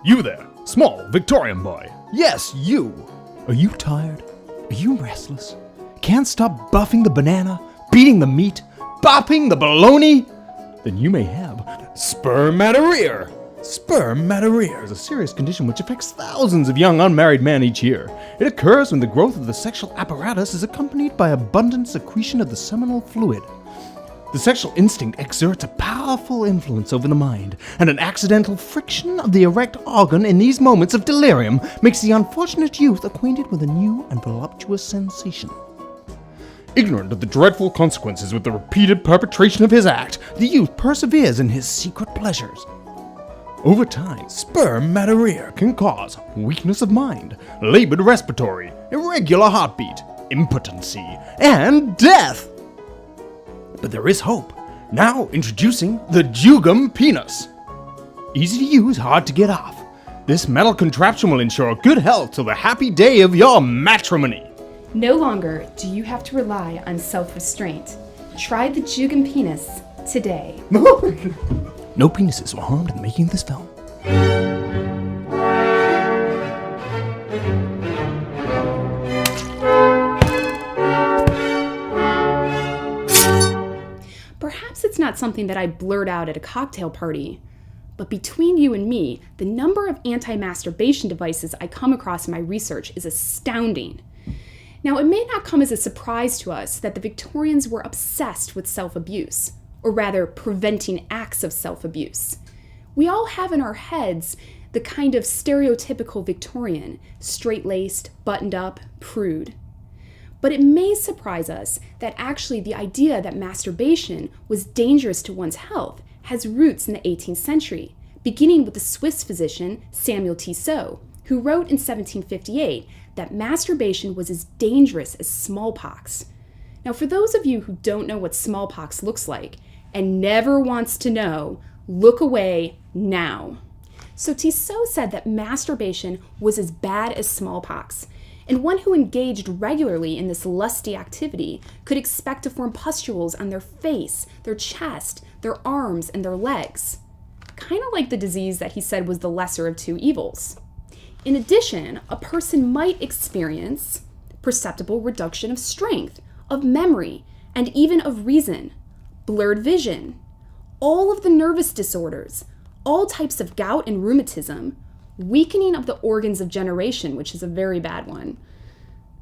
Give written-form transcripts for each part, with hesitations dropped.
You there, small Victorian boy. Yes, you. Are you tired? Are you restless? Can't stop buffing the banana, beating the meat, bopping the bologna? Then you may have spermatorrhea. Spermatorrhea is a serious condition which affects thousands of young unmarried men each year. It occurs when the growth of the sexual apparatus is accompanied by abundant secretion of the seminal fluid. The sexual instinct exerts a powerful influence over the mind, and an accidental friction of the erect organ in these moments of delirium makes the unfortunate youth acquainted with a new and voluptuous sensation. Ignorant of the dreadful consequences with the repeated perpetration of his act, the youth perseveres in his secret pleasures. Over time, spermatorrhea can cause weakness of mind, labored respiratory, irregular heartbeat, impotency, and death. But there is hope. Now introducing the Jugum penis. Easy to use, hard to get off. This metal contraption will ensure good health till the happy day of your matrimony. No longer do you have to rely on self-restraint. Try the Jugum penis today. No penises were harmed in the making of this film. Perhaps it's not something that I blurt out at a cocktail party, but between you and me, the number of anti-masturbation devices I come across in my research is astounding. Now, it may not come as a surprise to us that the Victorians were obsessed with self-abuse, or rather, preventing acts of self-abuse. We all have in our heads the kind of stereotypical Victorian, straight-laced, buttoned-up, prude. But it may surprise us that actually the idea that masturbation was dangerous to one's health has roots in the 18th century, beginning with the Swiss physician Samuel Tissot, who wrote in 1758 that masturbation was as dangerous as smallpox. Now, for those of you who don't know what smallpox looks like and never wants to know, look away now. So Tissot said that masturbation was as bad as smallpox, and one who engaged regularly in this lusty activity could expect to form pustules on their face, their chest, their arms, and their legs. Kind of like the disease that he said was the lesser of two evils. In addition, a person might experience perceptible reduction of strength, of memory, and even of reason, blurred vision, all of the nervous disorders, all types of gout and rheumatism, weakening of the organs of generation, which is a very bad one,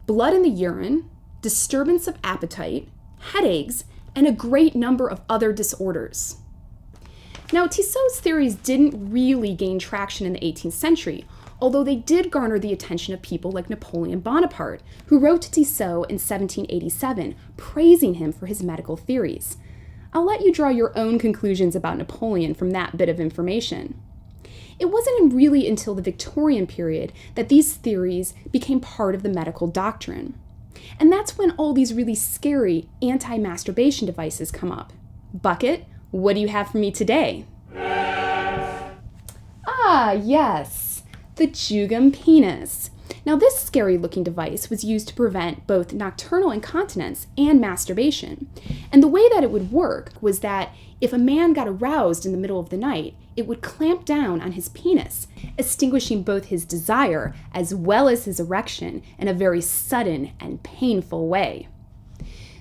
blood in the urine, disturbance of appetite, headaches, and a great number of other disorders. Now, Tissot's theories didn't really gain traction in the 18th century, although they did garner the attention of people like Napoleon Bonaparte, who wrote to Tissot in 1787, praising him for his medical theories. I'll let you draw your own conclusions about Napoleon from that bit of information. It wasn't really until the Victorian period that these theories became part of the medical doctrine. And that's when all these really scary anti-masturbation devices come up. Bucket, what do you have for me today? Ah, yes, the Jugum penis. Now, this scary-looking device was used to prevent both nocturnal incontinence and masturbation. And the way that it would work was that if a man got aroused in the middle of the night, it would clamp down on his penis, extinguishing both his desire as well as his erection in a very sudden and painful way.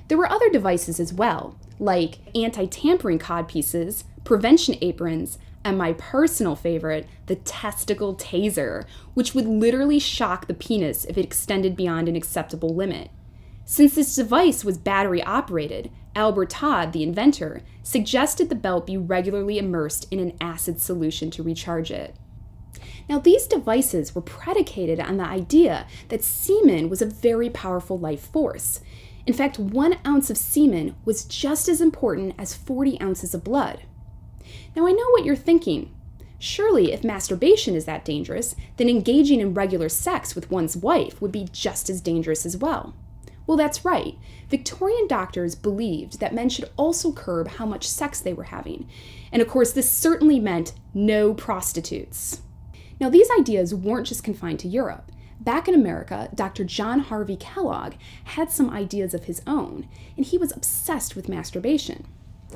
There were other devices as well, like anti-tampering codpieces, prevention aprons, and my personal favorite, the testicle taser, which would literally shock the penis if it extended beyond an acceptable limit. Since this device was battery operated, Albert Todd, the inventor, suggested the belt be regularly immersed in an acid solution to recharge it. Now, these devices were predicated on the idea that semen was a very powerful life force. In fact, 1 ounce of semen was just as important as 40 ounces of blood. Now, I know what you're thinking. Surely, if masturbation is that dangerous, then engaging in regular sex with one's wife would be just as dangerous as well. Well, that's right. Victorian doctors believed that men should also curb how much sex they were having. And of course, this certainly meant no prostitutes. Now, these ideas weren't just confined to Europe. Back in America, Dr. John Harvey Kellogg had some ideas of his own, and he was obsessed with masturbation.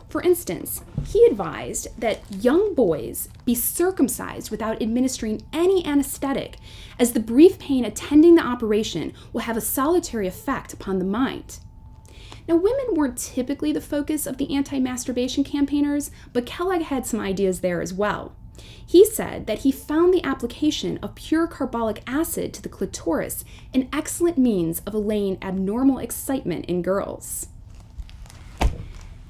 For instance, he advised that young boys be circumcised without administering any anesthetic, as the brief pain attending the operation will have a salutary effect upon the mind. Now, women weren't typically the focus of the anti-masturbation campaigners, but Kellogg had some ideas there as well. He said that he found the application of pure carbolic acid to the clitoris an excellent means of allaying abnormal excitement in girls.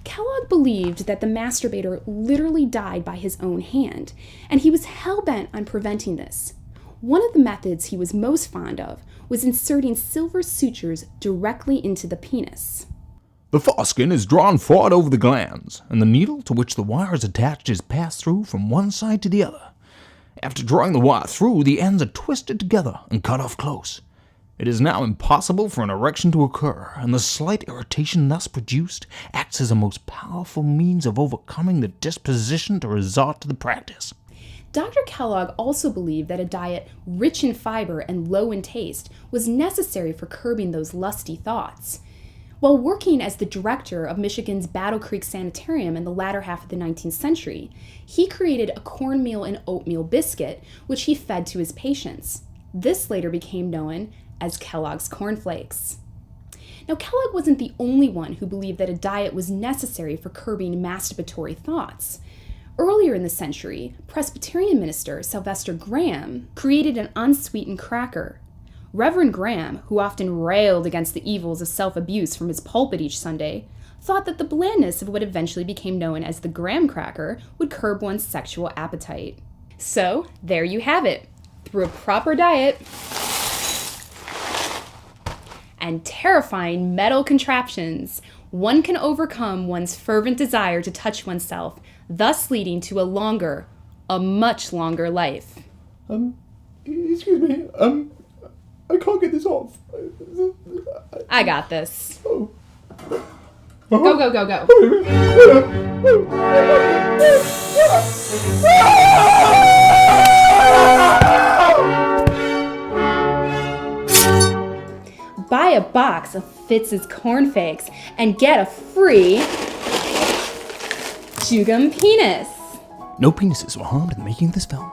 Kellogg believed that the masturbator literally died by his own hand, and he was hell-bent on preventing this. One of the methods he was most fond of was inserting silver sutures directly into the penis. The foreskin is drawn forward over the glands, and the needle to which the wire is attached is passed through from one side to the other. After drawing the wire through, the ends are twisted together and cut off close. It is now impossible for an erection to occur, and the slight irritation thus produced acts as a most powerful means of overcoming the disposition to resort to the practice. Dr. Kellogg also believed that a diet rich in fiber and low in taste was necessary for curbing those lusty thoughts. While working as the director of Michigan's Battle Creek Sanitarium in the latter half of the 19th century, he created a cornmeal and oatmeal biscuit, which he fed to his patients. This later became known as Kellogg's cornflakes. Now, Kellogg wasn't the only one who believed that a diet was necessary for curbing masturbatory thoughts. Earlier in the century, Presbyterian minister Sylvester Graham created an unsweetened cracker. Reverend Graham, who often railed against the evils of self-abuse from his pulpit each Sunday, thought that the blandness of what eventually became known as the graham cracker would curb one's sexual appetite. So, there you have it. Through a proper diet and terrifying metal contraptions, one can overcome one's fervent desire to touch oneself, thus leading to a much longer life. Excuse me, I can't get this off. I got this. Oh. Go, go, go, go. Buy a box of Fitz's cornflakes and get a free Jugum penis. No penises were harmed in the making of this film.